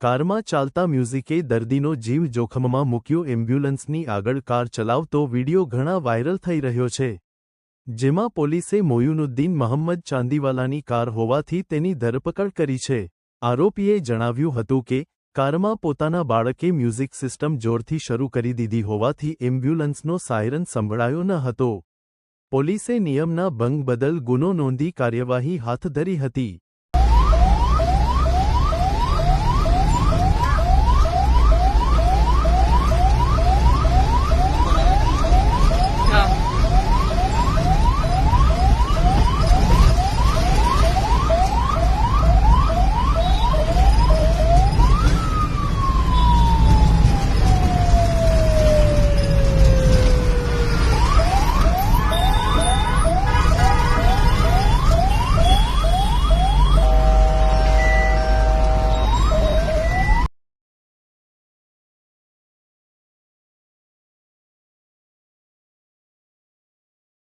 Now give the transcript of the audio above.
કારમાં ચાલતા મ્યુઝિકે દર્દીનો જીવ જોખમમાં મૂક્યો. એમ્બ્યુલન્સની આગળ કાર ચલાવતો વીડિયો ઘણા વાયરલ થઈ રહ્યો છે, જેમાં પોલીસે મોયુનુદ્દીન મહમ્મદ ચાંદીવાલાની કાર હોવાથી તેની ધરપકડ કરી છે. આરોપીએ જણાવ્યું હતું કે કારમાં પોતાના બાળકે મ્યુઝિક સિસ્ટમ જોરથી શરૂ કરી દીધી હોવાથી એમ્બ્યુલન્સનો સાયરન સંભળાયો ન હતો. પોલીસે નિયમના ભંગ બદલ ગુનો નોંધી કાર્યવાહી હાથ ધરી હતી.